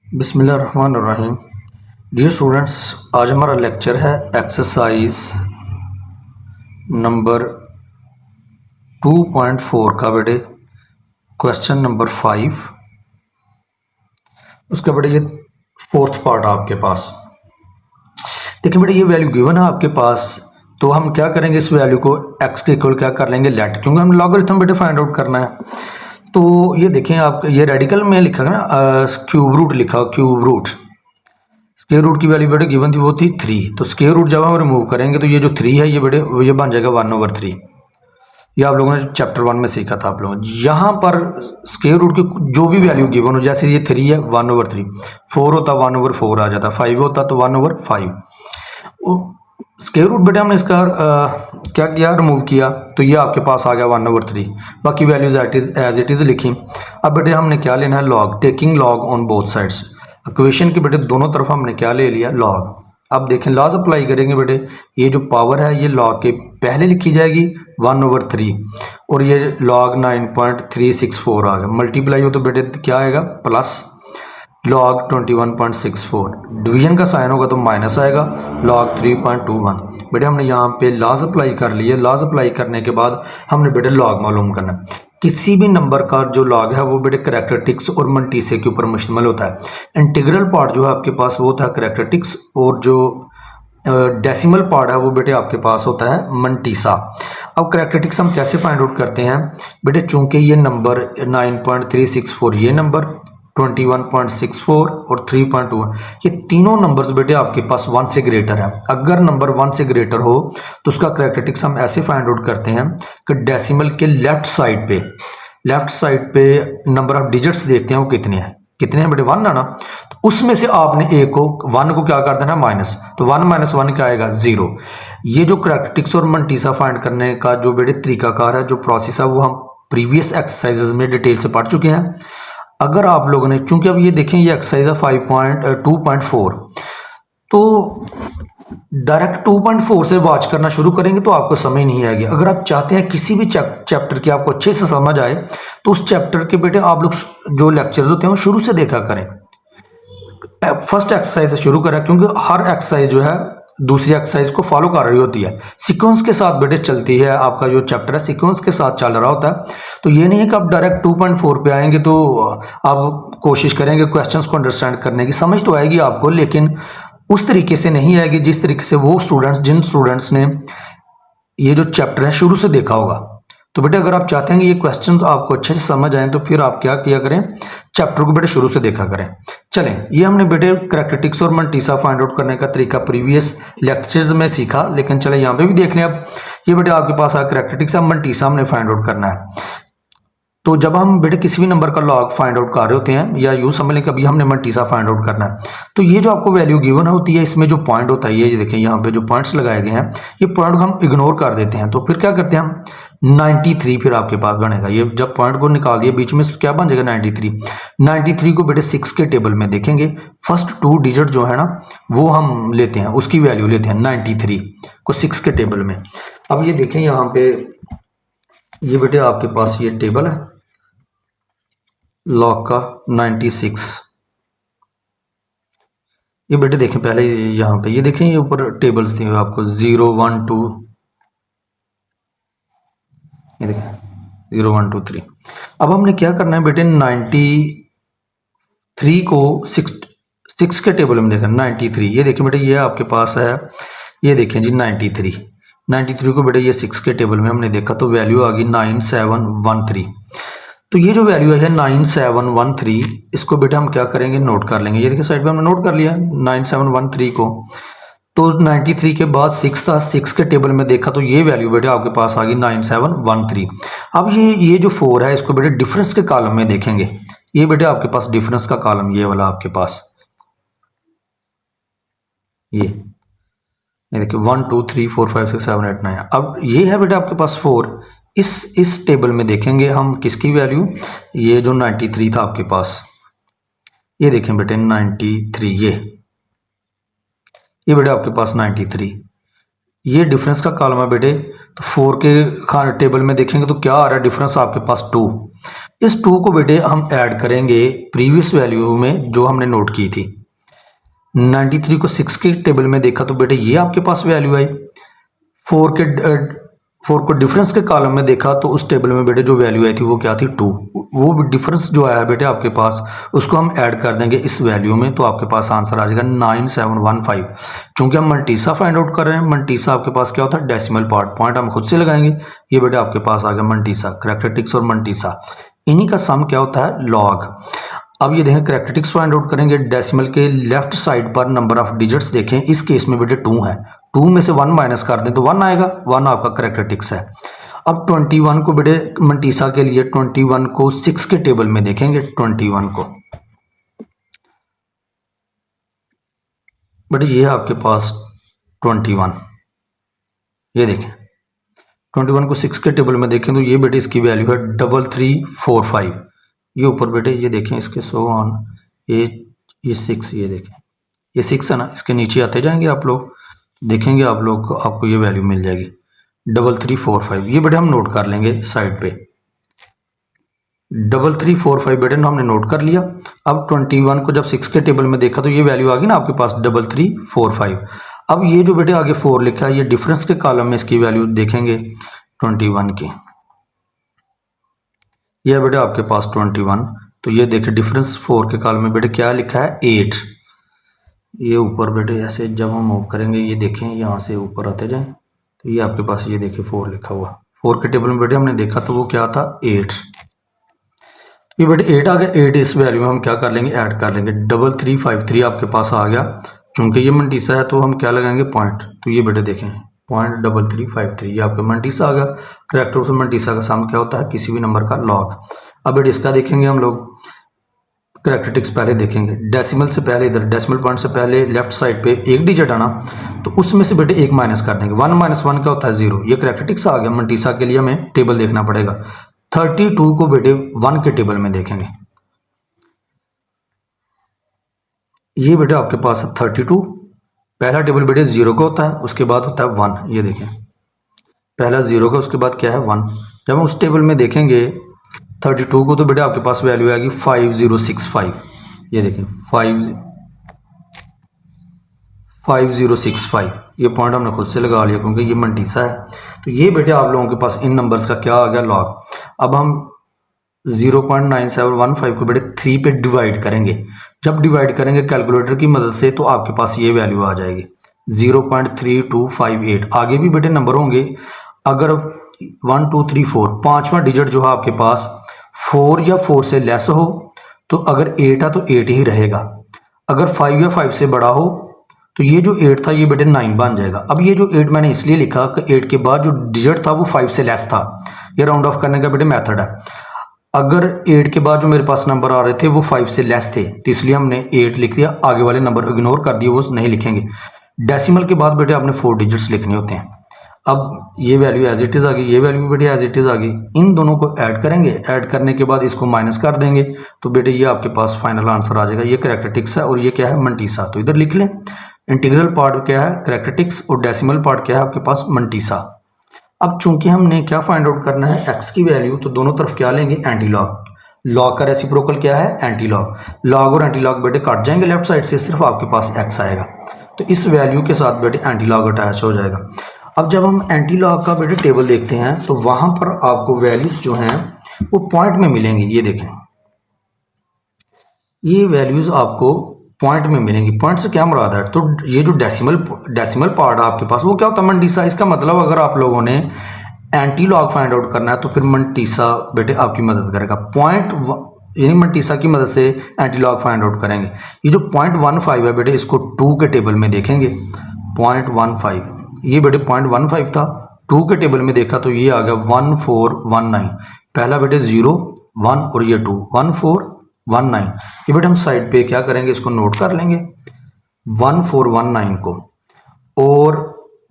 बिस्मिल्लाहिर्रहमानिर्रहीम। Dear students, आज हमारा लेक्चर है एक्सरसाइज नंबर 2.4 का बेटे क्वेश्चन नंबर 5। उसका बेटे ये फोर्थ पार्ट आपके पास। देखिए बेटे, ये वैल्यू गिवन है आपके पास, तो हम क्या करेंगे, इस वैल्यू को एक्स के इक्वल क्या कर लेंगे, लेट, क्योंकि हम लॉगरिथम बेटे फाइंड आउट करना है। तो ये देखें, आप ये रेडिकल में लिखा है ना, क्यूब रूट लिखा, क्यूब रूट। स्क्वायर रूट की वैल्यू बेटे गिवन थी, वो थी 3। तो स्क्वायर रूट जब हम रिमूव करेंगे तो ये जो 3 है ये बेटे ये बन जाएगा 1/3। ये आप लोगों ने चैप्टर 1 में सीखा था। आप लोगों यहाँ पर स्क्वायर रूट की जो भी वैल्यू गिवन हो, जैसे ये 3 है 1/3, 4 होता 1/4 आ जाता, 5 होता तो 1/5। स्क्वायर रूट बेटे हमने इसका क्या किया, रिमूव किया, तो ये आपके पास आ गया 1/3। बाकी वैल्यूज एज इट इज़ लिखी। अब बेटे हमने क्या लेना है, log, taking log on both sides. Equation की बेटे दोनों तरफ हमने क्या ले लिया, लॉग। अब देखें, लॉज अप्लाई करेंगे बेटे, ये जो पावर है ये लॉग के पहले लिखी जाएगी 1/3, और ये लॉग 9.364 आ गया। मल्टीप्लाई हो तो बेटे क्या आएगा, प्लस लॉग 21.64। डिवीजन का साइन होगा तो माइनस आएगा, लॉग 3.21। बेटे हमने यहाँ पे लॉज अप्लाई कर लिए। लॉज अप्लाई करने के बाद हमने बेटे लॉग मालूम करना है। किसी भी नंबर का जो लॉग है वो बेटे करैक्टरिस्टिक्स और मंटीसे के ऊपर मुश्तमिल होता है। इंटीग्रल पार्ट जो है आपके पास वो होता है करैक्टरिस्टिक्स, और जो डेसिमल पार्ट है वो बेटे आपके पास होता है मंटीसा। अब करैक्टरिस्टिक्स हम कैसे फाइंड आउट करते हैं बेटे, चूंकि ये नंबर 9.364, ये नंबर 21.64 और 3.2, ये तीनों नंबर्स बेटे आपके पास 1 से ग्रेटर है। अगर नंबर 1 से ग्रेटर हो तो उसका करैक्टरिस्टिक्स हम ऐसे फाइंड आउट करते हैं कि डेसिमल के लेफ्ट साइड पे नंबर ऑफ डिजिट्स देखते हैं वो कितने हैं बेटे, 1 है ना। तो उसमें से आपने एक को 1 को क्या कर देना, माइनस, तो 1 - 1 क्या आएगा, 0। ये जो करैक्टरिस्टिक्स और मंटीसा फाइंड करने का जो बेटे तरीकाकार है, जो प्रोसेस है, वो हम प्रीवियस एक्सरसाइजेज में डिटेल से पढ़ चुके हैं। अगर आप लोगों ने, चूंकि अब ये देखें ये एक्सरसाइज है 5.2.4, तो डायरेक्ट 2.4 से वॉच करना शुरू करेंगे तो आपको समझ नहीं आएगी। अगर आप चाहते हैं किसी भी चैप्टर की आपको अच्छे से समझ आए, तो उस चैप्टर के बेटे आप लोग जो लेक्चर्स होते हैं वो शुरू से देखा करें। फर्स्ट एक्सरसाइज से शुरू करें, क्योंकि हर एक्सरसाइज जो है दूसरी एक्सरसाइज को फॉलो कर रही होती है, सीक्वेंस के साथ बेटे चलती है। आपका जो चैप्टर है सीक्वेंस के साथ चल रहा होता है। तो ये नहीं है कि आप डायरेक्ट 2.4 पे आएंगे तो आप कोशिश करेंगे क्वेश्चंस को अंडरस्टैंड करने की, समझ तो आएगी आपको, लेकिन उस तरीके से नहीं आएगी जिस तरीके से वो स्टूडेंट्स, जिन स्टूडेंट्स ने ये जो चैप्टर है शुरू से देखा होगा। तो बेटे अगर आप चाहते हैं कि ये क्वेश्चंस आपको अच्छे से समझ आए, तो फिर आप क्या किया करें, चैप्टर को बेटे शुरू से देखा करें। चलें, ये हमने बेटे करैक्टरिस्टिक्स और मंटीसा फाइंड आउट करने का तरीका प्रीवियस लेक्चर्स में सीखा, लेकिन चले यहाँ पे भी देख लें। अब ये बेटे आपके पास करैक्टरिस्टिक्स, मंटीसा हमने फाइंड आउट करना है। तो जब हम बेटे किसी भी नंबर का लॉग फाइंड आउट कर रहे होते हैं, या यूँ समझ लें कि अभी हमने मंटीसा फाइंड आउट करना है, तो ये जो आपको वैल्यू गिवन होती है, इसमें जो पॉइंट होता है, ये देखें यहाँ पे जो पॉइंट्स लगाए गए हैं, ये पॉइंट को हम इग्नोर कर देते हैं। तो फिर क्या करते हैं हम, 93 फिर आपके पास बनेगा। ये जब पॉइंट को निकाल दिया बीच में तो क्या बन जाएगा, 93 को बेटे 6 के टेबल में देखेंगे, फर्स्ट 2 डिजिट जो है ना वो हम लेते हैं, उसकी वैल्यू लेते हैं 93 को 6 के टेबल में। अब ये देखें यहाँ पे, ये बेटे आपके पास ये टेबल है लॉग का 96। ये बेटे देखें पहले यहाँ पे, ये देखें ये ऊपर टेबल्स दी हुई आपको 0 1 2, ये देखें 0 1 2 3। अब हमने क्या करना है बेटे, 93 को 6 के टेबल में देखा 93, ये देखें बेटे ये आपके पास है, ये देखें जी 93 को बेटे ये 6 के टेबल में हमने देखा, तो वैल्यू आ गई 9713। तो ये जो वैल्यू है 9713, इसको बेटा हम क्या करेंगे, नोट कर लेंगे। ये देखिए साइड पे हमने नोट कर लिया 9713 को। तो 93 के बाद 6 था, 6 के टेबल में देखा तो ये वैल्यू बेटा आपके पास आ गई 9713। अब ये जो 4 है इसको बेटे डिफरेंस के कॉलम में देखेंगे। ये बेटे आपके पास डिफरेंस का कॉलम ये वाला आपके पास, ये देखिए 1 2 3 4 5 6 7 8 9। अब ये है बेटा आपके पास 4, इस टेबल में देखेंगे हम किसकी वैल्यू, ये जो 93 था आपके पास, ये देखें बेटे 93, ये बेटे आपके पास 93, ये डिफरेंस का कॉलम है बेटे। तो 4 के टेबल में देखेंगे तो क्या आ रहा है डिफरेंस आपके पास 2। इस 2 को बेटे हम ऐड करेंगे प्रीवियस वैल्यू में जो हमने नोट की थी। 93 को 6 के टेबल में देखा तो बेटे ये आपके पास वैल्यू आई। 4 को डिफरेंस के कॉलम में देखा तो उस टेबल में बेटे जो वैल्यू आई थी वो क्या थी 2। वो डिफरेंस जो आया बेटे आपके पास उसको हम ऐड कर देंगे इस वैल्यू में, तो आपके पास आंसर आ जाएगा 9715। चूंकि हम मल्टीसा फाइंड आउट कर रहे हैं, मल्टीसा आपके पास क्या होता है डेसिमल पार्ट, पॉइंट हम खुद से लगाएंगे। ये बेटे आपके पास आ गया मल्टीसा, करैक्टरिस्टिक्स और मल्टीसा, इन्हीं का सम क्या होता है लॉग। अब ये देखें करैक्टरिस्टिक्स फाइंड आउट करेंगे, डेसिमल के लेफ्ट साइड पर नंबर ऑफ डिजिट्स देखें, इस केस में बेटे 2 है, 2 में से 1 माइनस कर दें तो 1 आएगा, 1 आपका करैक्टरिस्टिक्स है। अब 21 को बेटे मल्टीसा के लिए 21 को 6 के टेबल में देखेंगे, 21 को बेटे ये है आपके पास 21, ये देखें 21 को 6 के टेबल में देखें तो ये बेटे इसकी वैल्यू है 3345। ये ऊपर बेटे ये देखें इसके सो ऑन ये 6, ये देखें ये 6 है ना, इसके नीचे आते जाएंगे आप लोग देखेंगे आप लोग को आपको ये वैल्यू मिल जाएगी 3345। ये बेटे हम नोट कर लेंगे साइड पे, 3345 बेटे हमने नोट कर लिया। अब 21 को जब 6 के टेबल में देखा तो ये वैल्यू आ गई ना आपके पास 3345। अब ये जो बेटे आगे 4 लिखा है ये डिफरेंस के कॉलम में इसकी वैल्यू देखेंगे 21 की, ये बेटे आपके पास 21, तो ये देखें डिफरेंस 4 के कॉलम में बेटे क्या लिखा है 8। ये ऊपर बेटे ऐसे जब हम मूव करेंगे ये देखें यहाँ से ऊपर आते जाएं तो ये आपके पास ये देखिए 4 लिखा हुआ, 4 के टेबल में बेटे हमने देखा तो वो क्या था 8। ये बेटे 8 आ गया, 8 इस वैल्यू में हम क्या कर लेंगे ऐड कर लेंगे, 3353 आपके पास आ गया। चूंकि ये मल्टीसा है तो हम क्या लगाएंगे पॉइंट, तो ये बेटे देखें पॉइंट 3353 ये आपका मल्टीसा आ गया। करैक्टर से मल्टीसा का सम क्या होता है किसी भी नंबर का लॉग। अब बेटे इसका देखेंगे हम लोग करैक्टरिस्टिक्स पहले देखेंगे, डेसिमल से पहले इधर डेसिमल पॉइंट से पहले लेफ्ट साइड पे एक डिजिट आना तो उसमें से बेटे एक माइनस कर देंगे, 1 माइनस 1 क्या होता है 0। ये करैक्टरिस्टिक्स आ गया। मल्टीसा के लिए हमें टेबल देखना पड़ेगा, 32 को बेटे 1 के टेबल में देखेंगे, ये बेटे आपके पास है 32। पहला टेबल बेटे 0 का होता है, उसके बाद होता है 1, ये देखें पहला 0 का उसके बाद क्या है 1। जब हम उस टेबल में देखेंगे 32 को तो बेटे आपके पास वैल्यू आएगी 5065। ये देखें 5065, ये पॉइंट हमने खुद से लगा लिया क्योंकि ये मल्टीसा है। तो ये बेटे आप लोगों के पास इन नंबर्स का क्या आ गया लॉग। अब हम 0.9715 को बेटे 3 पे डिवाइड करेंगे, जब डिवाइड करेंगे कैलकुलेटर की मदद से तो आपके पास ये वैल्यू आ जाएगी 0.3258। आगे भी बेटे नंबर होंगे, अगर 1 2 3 4 पांचवा डिजिट जो है आपके पास 4 या 4 से लेस हो तो अगर 8 है तो 8 ही रहेगा, अगर 5 या 5 से बड़ा हो तो ये जो 8 था ये बेटे 9 बन जाएगा। अब ये जो 8 मैंने इसलिए लिखा कि 8 के बाद जो डिजिट था वो 5 से लेस था, ये राउंड ऑफ करने का बेटे मेथड है। अगर 8 के बाद जो मेरे पास नंबर आ रहे थे वो 5 से लेस थे तो इसलिए हमने 8 लिख दिया, आगे वाले नंबर इग्नोर कर दिए, वो नहीं लिखेंगे। डेसिमल के बाद बेटे आपने 4 डिजिट्स लिखने होते हैं। अब ये वैल्यू एज इट इज़ आ गई, ये वैल्यू बेटे एज इट इज़ आ गई, इन दोनों को ऐड करेंगे, ऐड करने के बाद इसको माइनस कर देंगे तो बेटे ये आपके पास फाइनल आंसर आ जाएगा। ये करैक्टरिस्टिक्स है और ये क्या है मल्टीसा, तो इधर लिख लें। इंटीग्रल पार्ट क्या है करैक्टरिस्टिक्स और डेसिमल पार्ट क्या है आपके पास मल्टीसा। अब चूंकि हमने क्या फाइंड आउट करना है एक्स की वैल्यू, तो दोनों तरफ क्या लेंगे एंटी लॉग। लॉग का रेसिप्रोकल क्या है एंटी लॉग, लॉग और एंटी लॉग बेटे काट जाएंगे लेफ्ट साइड से, सिर्फ आपके पास एक्स आएगा तो इस वैल्यू के साथ बेटे एंटी लॉग अटैच हो जाएगा। अब जब हम एंटी लॉग का बेटे टेबल देखते हैं तो वहां पर आपको वैल्यूज जो हैं वो पॉइंट में मिलेंगी। ये देखें ये वैल्यूज आपको पॉइंट में मिलेंगी। पॉइंट से क्या मुराद है, तो ये जो डेसिमल पार्ट है आपके पास वो क्या होता है मल्टीसा। इसका मतलब अगर आप लोगों ने एंटी लॉग फाइंड आउट करना है तो फिर मल्टीसा बेटे आपकी मदद करेगा। पॉइंट यानी मल्टीसा की मदद से एंटी लॉग फाइंड आउट करेंगे। ये जो 0.15 है बेटे इसको 2 के टेबल में देखेंगे, 0.15 ये बेटे 0.15 था, 2 के टेबल में देखा तो ये आ गया 1419। पहला बेटे 0 1 और ये 2 1419। ये बेटे हम साइड पे क्या करेंगे इसको नोट कर लेंगे 1419 को, और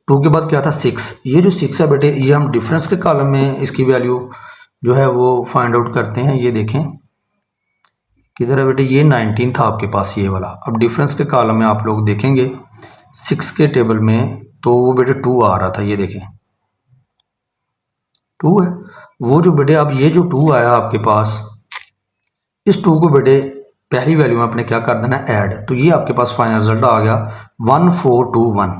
2 के बाद क्या था 6। ये जो 6 है बेटे ये हम डिफरेंस के कॉलम में इसकी वैल्यू जो है वो फाइंड आउट करते हैं। ये देखें किधर है बेटे, ये 19 था आपके पास ये वाला। अब डिफरेंस के कॉलम में आप लोग देखेंगे 6 के टेबल में तो वो बेटे 2 आ रहा था, ये देखें 2 है वो जो बेटे अब ये जो 2 आया आपके पास इस 2 को बेटे पहली वैल्यू में आपने क्या कर देना है ऐड, तो ये आपके पास फाइनल रिजल्ट आ गया 1421।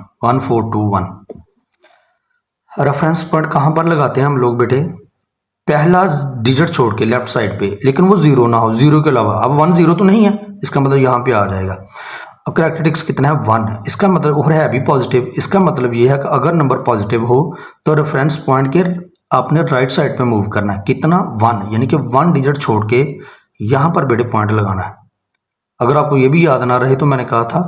रेफरेंस पॉइंट कहाँ पर लगाते हैं हम लोग बेटे, पहला डिजिट छोड़ के लेफ्ट साइड पे, लेकिन वो जीरो ना हो, जीरो के अलावा। अब 1 0 तो नहीं है, इसका मतलब यहाँ पे आ जाएगा। अब करैक्टरिस्टिक्स कितना है 1, इसका मतलब और है भी पॉजिटिव, इसका मतलब ये है कि अगर नंबर पॉजिटिव हो तो रेफरेंस पॉइंट के आपने राइट साइड पे मूव करना है। कितना 1, यानी कि 1 डिजिट छोड़ के यहाँ पर बेटे पॉइंट लगाना है। अगर आपको ये भी याद ना रहे तो मैंने कहा था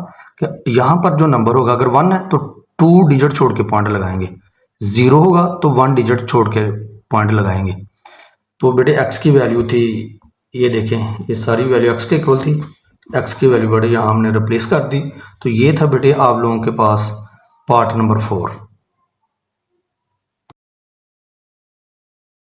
कि यहाँ पर जो नंबर होगा अगर 1 है तो 2 डिजिट छोड़ के पॉइंट लगाएंगे, 0 होगा तो 1 डिजिट छोड़ के पॉइंट लगाएंगे। तो बेटे x की वैल्यू थी, ये देखें ये सारी वैल्यू x के इक्वल थी, x की वैल्यू बेटे यहाँ हमने रिप्लेस कर दी। तो ये था बेटे आप लोगों के पास पार्ट नंबर 4।